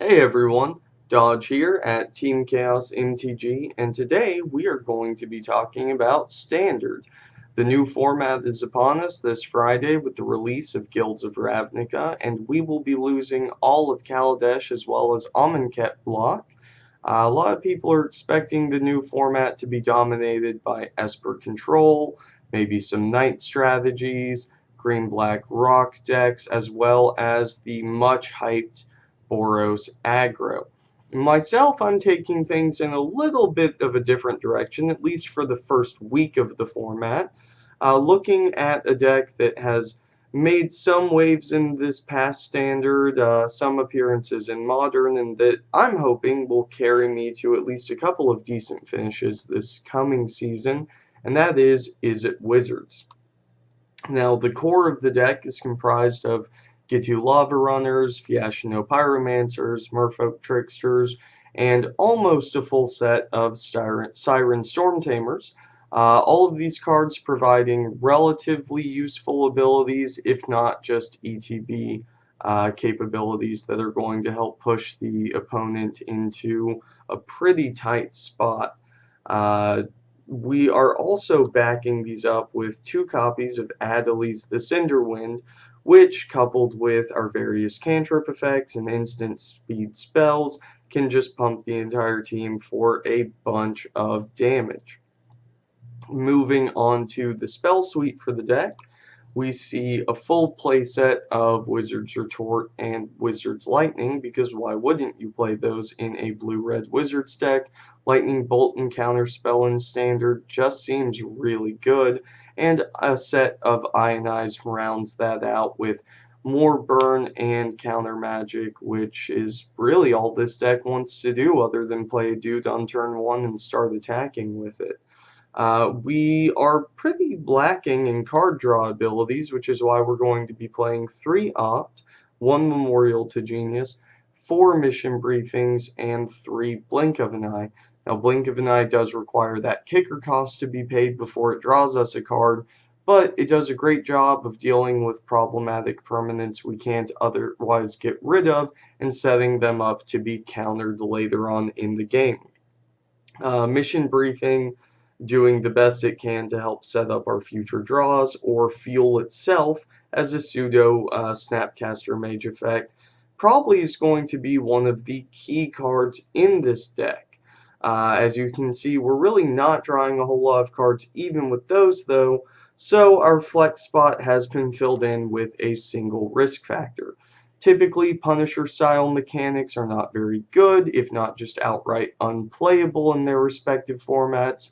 Hey everyone, Dodge here at Team Chaos MTG, and today we are going to be talking about Standard. The new format is upon us this Friday with the release of Guilds of Ravnica, and we will be losing all of Kaladesh as well as Amonkhet block. A lot of people are expecting the new format to be dominated by Esper Control, maybe some Knight strategies, green-black rock decks, as well as the much hyped Boros aggro. Myself, I'm taking things in a little bit of a different direction, at least for the first week of the format. Looking at a deck that has made some waves in this past standard, some appearances in modern, and that I'm hoping will carry me to at least a couple of decent finishes this coming season, and that is Izzet Wizards. Now, the core of the deck is comprised of Gitu Lava Runners, Fiashino Pyromancers, Merfolk Tricksters, and almost a full set of Siren Storm Tamers. All of these cards providing relatively useful abilities, if not just ETB capabilities that are going to help push the opponent into a pretty tight spot. Uh, we are also backing these up with 2 copies of Adeli's the Cinderwind, which, coupled with our various cantrip effects and instant speed spells, can just pump the entire team for a bunch of damage. Moving on to the spell suite for the deck, we see a full playset of Wizard's Retort and Wizard's Lightning, because why wouldn't you play those in a blue-red Wizards deck? Lightning Bolt and Counterspell in Standard just seems really good, and a set of Ionize rounds that out with more burn and counter magic, which is really all this deck wants to do other than play a dude on turn 1 and start attacking with it. We are pretty lacking in card draw abilities, which is why we're going to be playing 3 Opt, 1 Memorial to Genius, 4 Mission Briefings, and 3 Blink of an Eye. Now, Blink of an Eye does require that kicker cost to be paid before it draws us a card, but it does a great job of dealing with problematic permanents we can't otherwise get rid of and setting them up to be countered later on in the game. Mission Briefing doing the best it can to help set up our future draws, or fuel itself as a pseudo Snapcaster Mage effect, probably is going to be one of the key cards in this deck. As you can see, we're really not drawing a whole lot of cards even with those though, so our flex spot has been filled in with a single risk factor. Typically, Punisher-style mechanics are not very good, if not just outright unplayable in their respective formats.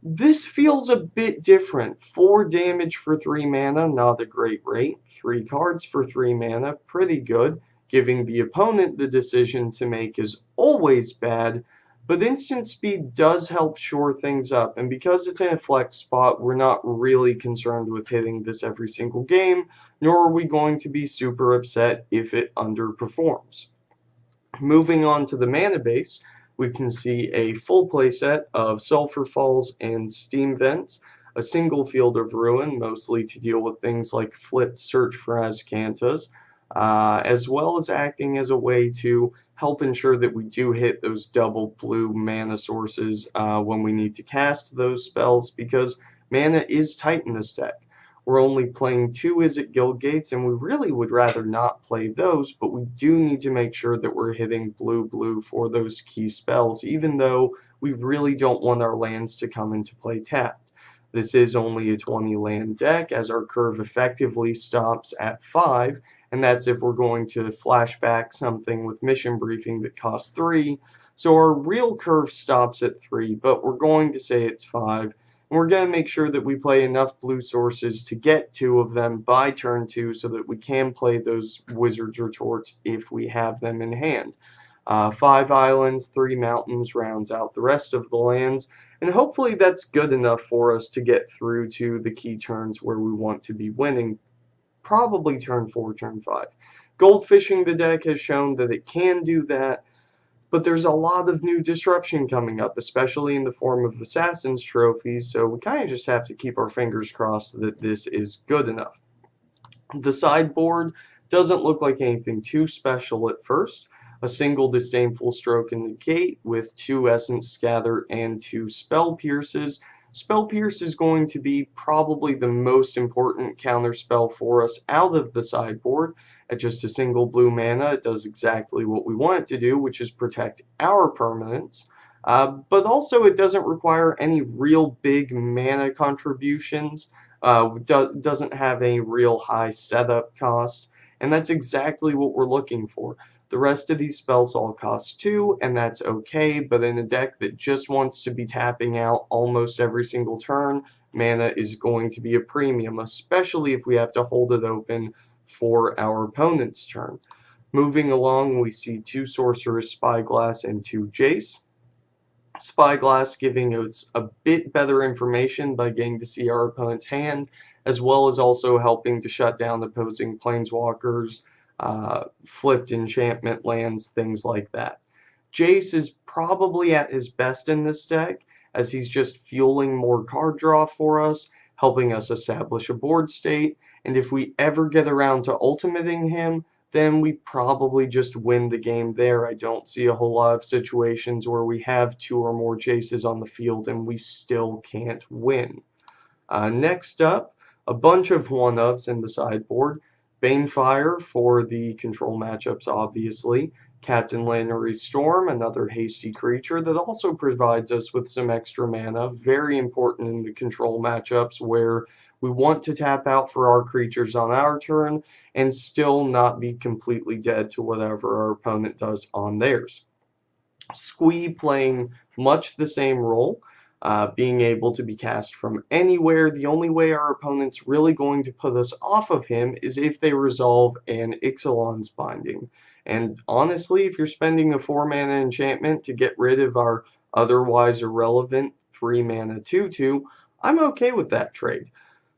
This feels a bit different. 4 damage for 3 mana, not a great rate. 3 cards for 3 mana, pretty good. Giving the opponent the decision to make is always bad, but instant speed does help shore things up, and because it's in a flex spot, we're not really concerned with hitting this every single game, nor are we going to be super upset if it underperforms. Moving on to the mana base, we can see a full playset of Sulphur Falls and Steam Vents, a single Field of Ruin, mostly to deal with things like flipped Search for Azcantas, as well as acting as a way to help ensure that we do hit those double blue mana sources when we need to cast those spells, because mana is tight in this deck. We're only playing 2 Izzet Guildgates, and we really would rather not play those, but we do need to make sure that we're hitting blue-blue for those key spells, even though we really don't want our lands to come into play tapped. This is only a 20 land deck, as our curve effectively stops at 5, and that's if we're going to flashback something with Mission Briefing that costs 3. So our real curve stops at 3, but we're going to say it's 5. And we're going to make sure that we play enough blue sources to get 2 of them by turn 2 so that we can play those Wizard's Retorts if we have them in hand. 5 islands, 3 mountains rounds out the rest of the lands, and hopefully that's good enough for us to get through to the key turns where we want to be winning, probably turn 4, turn 5. Goldfishing the deck has shown that it can do that, but there's a lot of new disruption coming up, especially in the form of Assassin's Trophies, so we kind of just have to keep our fingers crossed that this is good enough. The sideboard doesn't look like anything too special at first. a single Disdainful Stroke and Negate with 2 Essence Scatter and 2 Spell Pierces. Spell Pierce is going to be probably the most important counter spell for us out of the sideboard. At just a single blue mana, it does exactly what we want it to do, which is protect our permanents. But also it doesn't require any real big mana contributions, doesn't have a real high setup cost, and that's exactly what we're looking for. The rest of these spells all cost 2, and that's okay, but in a deck that just wants to be tapping out almost every single turn, mana is going to be a premium, especially if we have to hold it open for our opponent's turn. Moving along, we see 2 Sorceress Spyglass and 2 Jace. Spyglass giving us a bit better information by getting to see our opponent's hand, as well as also helping to shut down opposing planeswalkers, flipped enchantment lands, things like that. Jace is probably at his best in this deck, as he's just fueling more card draw for us, helping us establish a board state, and if we ever get around to ultimating him, then we probably just win the game there. I don't see a whole lot of situations where we have 2 or more Jaces on the field and we still can't win. Next up, a bunch of 1-ofs in the sideboard. Banefire for the control matchups, obviously. Captain Lannery Storm, another hasty creature that also provides us with some extra mana. Very important in the control matchups where we want to tap out for our creatures on our turn and still not be completely dead to whatever our opponent does on theirs. Squee playing much the same role, being able to be cast from anywhere. The only way our opponent's really going to put us off of him is if they resolve an Ixalan's Binding. And honestly, if you're spending a 4-mana enchantment to get rid of our otherwise irrelevant 3-mana 2/2, I'm okay with that trade.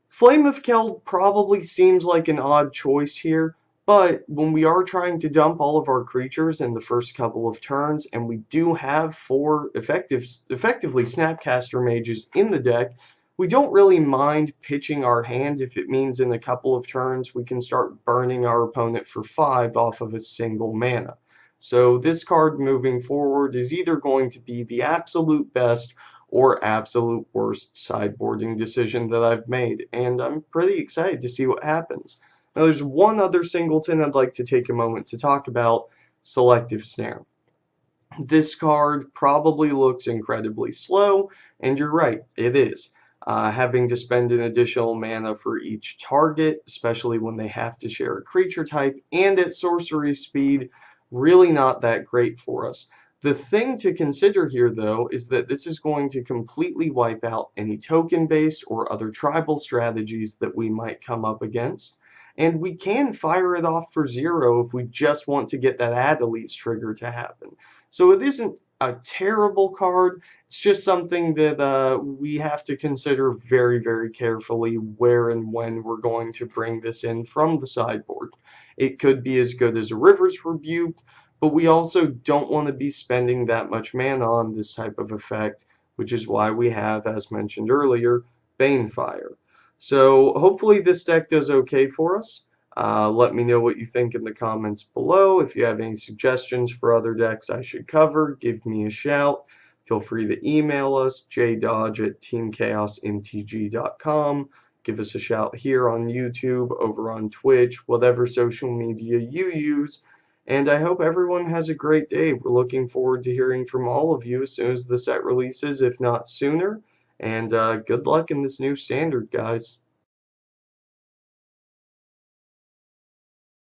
Flame of Keld probably seems like an odd choice here, but when we are trying to dump all of our creatures in the first couple of turns, and we do have 4 effectively Snapcaster Mages in the deck, we don't really mind pitching our hand if it means in a couple of turns we can start burning our opponent for 5 off of a single mana. So this card moving forward is either going to be the absolute best or absolute worst sideboarding decision that I've made, and I'm pretty excited to see what happens. Now there's one other singleton I'd like to take a moment to talk about, Selective Snare. This card probably looks incredibly slow, and you're right, it is. Having to spend an additional mana for each target, especially when they have to share a creature type, and at sorcery speed, really not that great for us. The thing to consider here, though, is that this is going to completely wipe out any token-based or other tribal strategies that we might come up against. And we can fire it off for 0 if we just want to get that Adeliz trigger to happen. So it isn't a terrible card, it's just something that we have to consider very, very carefully where and when we're going to bring this in from the sideboard. It could be as good as a River's Rebuke, but we also don't want to be spending that much mana on this type of effect, which is why we have, as mentioned earlier, Banefire. So hopefully this deck does okay for us. Let me know what you think in the comments below. If you have any suggestions for other decks I should cover, give me a shout. Feel free to email us, jdodge@teamchaosmtg.com. Give us a shout here on YouTube, over on Twitch, whatever social media you use. And I hope everyone has a great day. We're looking forward to hearing from all of you as soon as the set releases, if not sooner. And good luck in this new standard, guys.